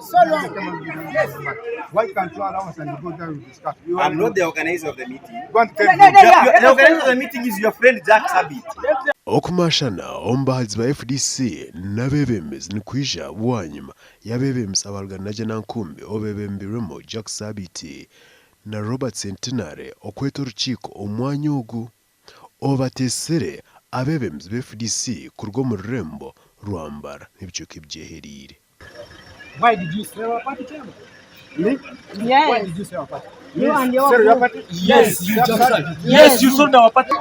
so long. Yes. Why can't you allow us and go there and discuss? I'm not the organizer of the meeting. The organizer of the meeting is your friend Jack Sabit. Okumashana Abahagizi ba FDC n'abebembezi ni kwija bwanyuma yabebembezi abarga Najjanankumbi obebembiremo Jack Sabit na Robert Centenary okweta orukiiko omwanya ogu obatesere abebembezi ba FDC kurwo mu rurembo rwa Mbarara n'ebicuuka ebyeherire. Why did you sell our party, Chairman? Yes. Why did you sell our party? You and your Sell your party? Yes, you just sold it. Yes, you sold our party.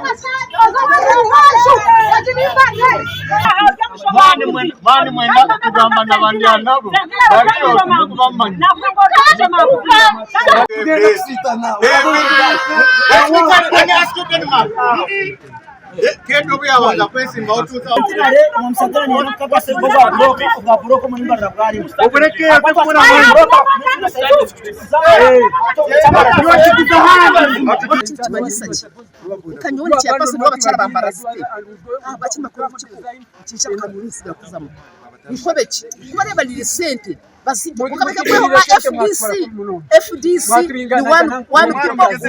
FDC,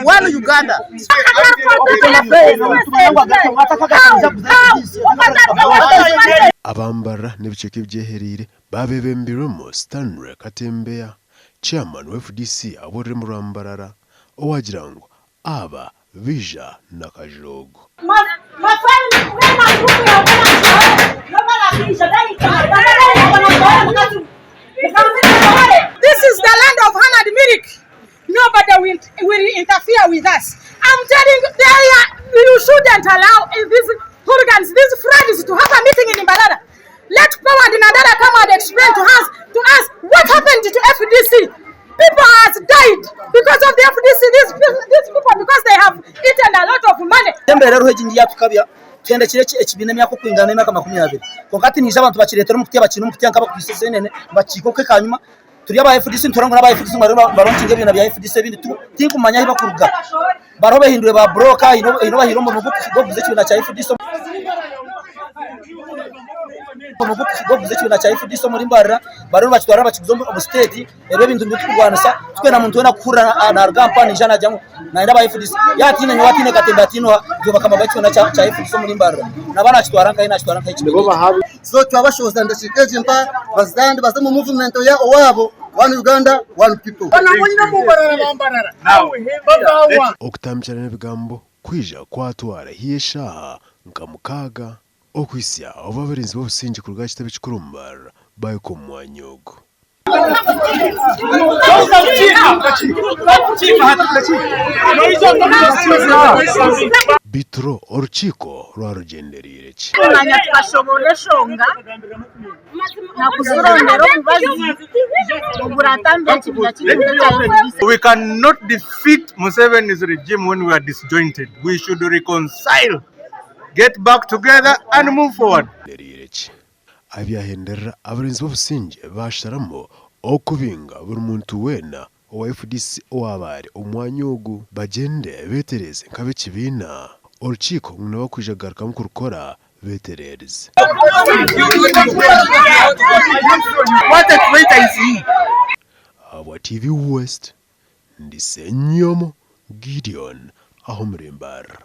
one Uganda. Abambara n'ebicuuka ebyeherire babebembiremo Stanley Katembeya chairman wa FDC aborere mu Mbarara owagira ngo aba bija nakajogo. This is the land of Hannah and Mirik. Nobody will interfere with us. I'm telling you, you shouldn't allow these hooligans, these friends to have a meeting in Mbarara. Let Power and Nadara come and explain to us what happened to FDC. People have died because of the FDC. These people, because they have eaten a lot of money. Twenda kireke ekibine myako kwingana n'imyaka 20 kokati nije abantu bakiretera mu kutiya bakina mu kutiya nkaba kwisese nene bakikoke kanyuma turi aba FDC ntorango n'aba FDC baronkinge ibintu bya FDC bindi tinkumanya hiba kuruga barobe hindure ba broker ino bahiro mu buku govuze cyuna cya FDC govuze cyuna cya FDC muri Mbarara baro bakitwara bakizombo mu state ebe bintu bitukugwanisa twe na muntu wena kukura na kampani jana jamu na aba FDC yatine nyawatine katemba tino byo bakama bacyona cya FDC muri Mbarara nabana kitwara nkaye kibego so twabashoza ndashikeje mpa bazandi baze mu movement ya owabo one Uganda one people Okutambyana n'ebigambo kwija kwatwara hiyeshaha nkamukaga okwisya ababarinzi b'obusingi ku rwa kitebe kikuru mu Mbarara bayiko mu mwanya ogu. Bitro orukiiko rwarugenderire ki Manya twashobora shonga nakuzurondero kubazi oburatambe kibya kintu. We cannot defeat Museveni's regime when we are disjointed. We should reconcile, get back together and move forward. Abyahenderera abarinzi b'obusingi basharamo okubinga buri muntu wena owa FDC owabare omwanya ogu bagende betereze nkabe kibiina orukiiko nabo kwijagaruka mu kurukora beterereze. What a traitor is he! Abwa TV West ndisenyomo Gideon aho muri Mbarara.